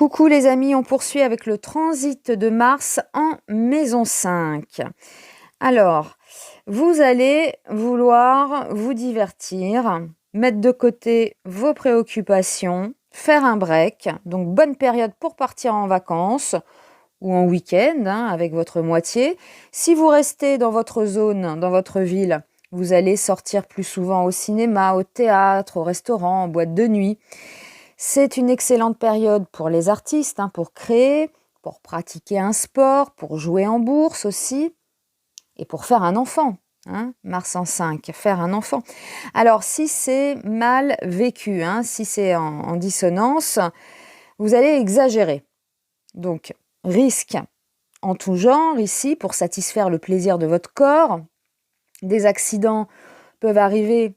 Coucou les amis, on poursuit avec le transit de Mars en maison 5. Alors, vous allez vouloir vous divertir, mettre de côté vos préoccupations, faire un break. Donc, bonne période pour partir en vacances ou en week-end avec votre moitié. Si vous restez dans votre zone, dans votre ville, vous allez sortir plus souvent au cinéma, au théâtre, au restaurant, en boîte de nuit. C'est une excellente période pour les artistes, pour créer, pour pratiquer un sport, pour jouer en bourse aussi, et pour faire un enfant. Mars en 5, faire un enfant. Alors, si c'est mal vécu, si c'est en dissonance, vous allez exagérer. Donc, risque en tout genre ici pour satisfaire le plaisir de votre corps. Des accidents peuvent arriver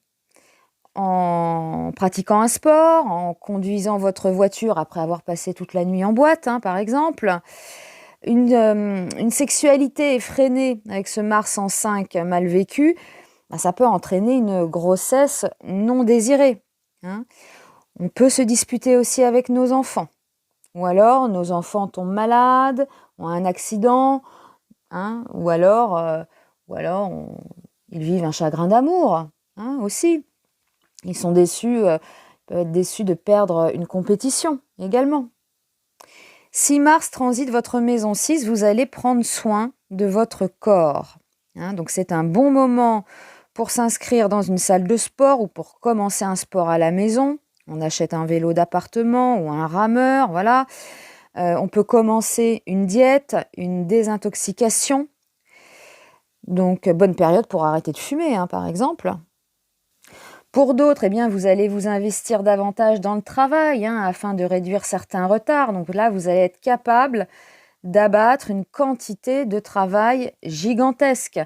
en pratiquant un sport, en conduisant votre voiture après avoir passé toute la nuit en boîte, par exemple. Une sexualité effrénée avec ce Mars en 5 mal vécu, ça peut entraîner une grossesse non désirée. On peut se disputer aussi avec nos enfants. Ou alors, nos enfants tombent malades, ont un accident, ou alors ils vivent un chagrin d'amour, aussi. Ils sont déçus, peuvent être déçus de perdre une compétition également. Si Mars transite votre maison 6, vous allez prendre soin de votre corps. Donc c'est un bon moment pour s'inscrire dans une salle de sport ou pour commencer un sport à la maison. On achète un vélo d'appartement ou un rameur, voilà. On peut commencer une diète, une désintoxication. Donc bonne période pour arrêter de fumer, par exemple. Pour d'autres, vous allez vous investir davantage dans le travail afin de réduire certains retards. Donc là, vous allez être capable d'abattre une quantité de travail gigantesque.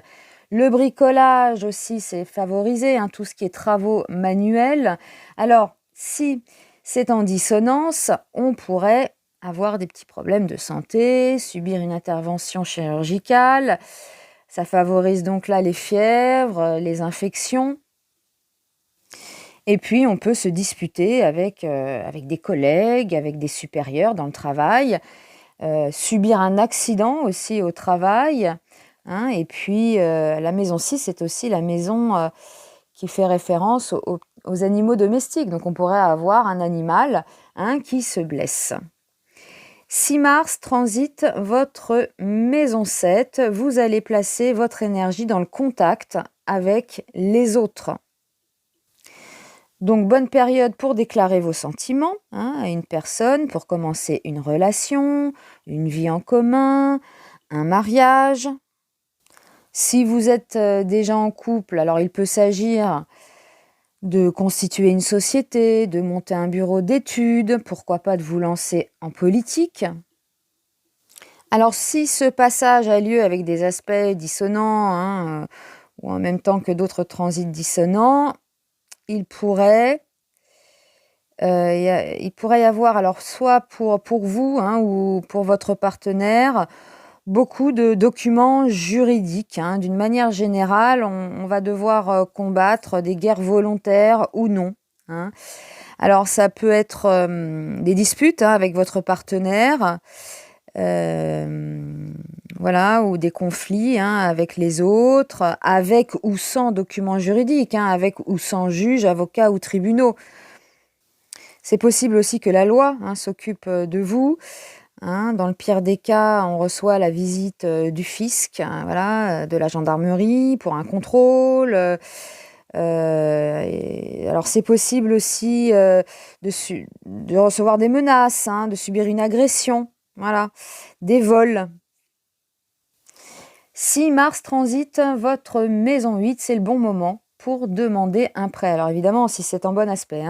Le bricolage aussi, c'est favorisé, tout ce qui est travaux manuels. Alors, si c'est en dissonance, on pourrait avoir des petits problèmes de santé, subir une intervention chirurgicale. Ça favorise donc là les fièvres, les infections. Et puis, on peut se disputer avec des collègues, avec des supérieurs dans le travail, subir un accident aussi au travail. Et puis, la maison 6, c'est aussi la maison qui fait référence aux animaux domestiques. Donc, on pourrait avoir un animal qui se blesse. Si Mars transite votre maison 7, vous allez placer votre énergie dans le contact avec les autres. Donc, bonne période pour déclarer vos sentiments à une personne, pour commencer une relation, une vie en commun, un mariage. Si vous êtes déjà en couple, alors il peut s'agir de constituer une société, de monter un bureau d'études, pourquoi pas de vous lancer en politique. Alors, si ce passage a lieu avec des aspects dissonants, ou en même temps que d'autres transits dissonants, il pourrait y avoir, alors soit pour vous ou pour votre partenaire, beaucoup de documents juridiques. D'une manière générale, on va devoir combattre des guerres volontaires ou non. Alors ça peut être des disputes avec votre partenaire, ou des conflits avec les autres, avec ou sans documents juridiques, avec ou sans juge, avocat ou tribunaux. C'est possible aussi que la loi s'occupe de vous. Dans le pire des cas, on reçoit la visite du fisc, de la gendarmerie pour un contrôle. Alors c'est possible aussi de recevoir des menaces, de subir une agression, des vols. Si Mars transite votre maison 8, c'est le bon moment pour demander un prêt. Alors évidemment, si c'est en bon aspect,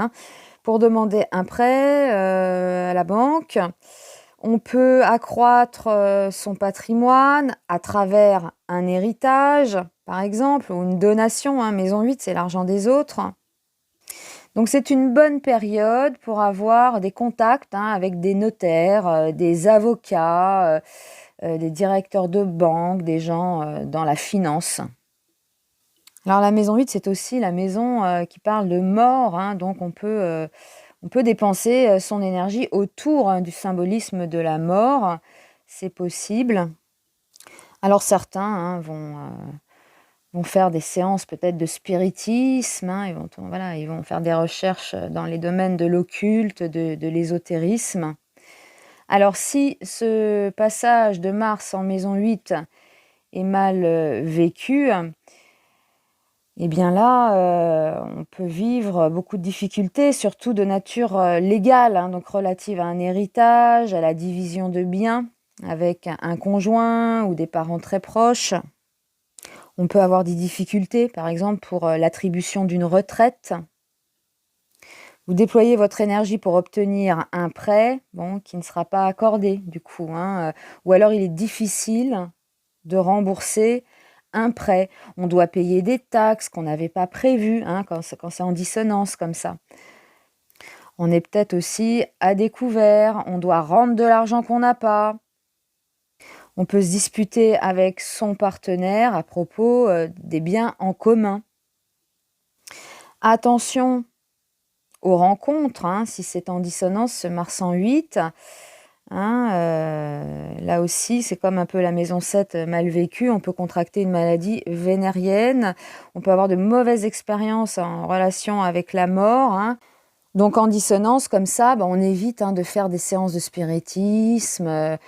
pour demander un prêt à la banque. On peut accroître son patrimoine à travers un héritage, par exemple, ou une donation. Maison 8, c'est l'argent des autres. Donc, c'est une bonne période pour avoir des contacts avec des notaires, des avocats, des directeurs de banque, des gens dans la finance. Alors, la maison 8, c'est aussi la maison qui parle de mort. Donc, on peut On peut dépenser son énergie autour du symbolisme de la mort, c'est possible. Alors certains vont faire des séances peut-être de spiritisme, ils vont faire des recherches dans les domaines de l'occulte, de l'ésotérisme. Alors si ce passage de Mars en maison 8 est mal vécu, eh bien là, on peut vivre beaucoup de difficultés, surtout de nature légale, donc relative à un héritage, à la division de biens avec un conjoint ou des parents très proches. On peut avoir des difficultés, par exemple, pour l'attribution d'une retraite. Vous déployez votre énergie pour obtenir un prêt, qui ne sera pas accordé, du coup. Ou alors, il est difficile de rembourser un prêt. On doit payer des taxes qu'on n'avait pas prévues, quand c'est en dissonance comme ça. On est peut-être aussi à découvert, on doit rendre de l'argent qu'on n'a pas. On peut se disputer avec son partenaire à propos des biens en commun. Attention aux rencontres, si c'est en dissonance, ce Mars en 8. Là aussi, c'est comme un peu la maison 7 mal vécue. On peut contracter une maladie vénérienne. On peut avoir de mauvaises expériences en relation avec la mort. Donc en dissonance comme ça, on évite de faire des séances de spiritisme,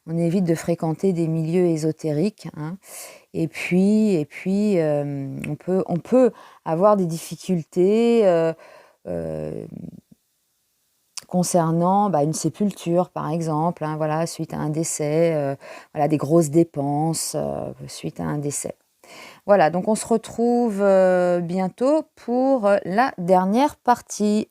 on évite de fréquenter des milieux ésotériques. Et puis on peut avoir des difficultés concernant une sépulture, par exemple, suite à un décès, des grosses dépenses suite à un décès. Voilà, donc on se retrouve bientôt pour la dernière partie.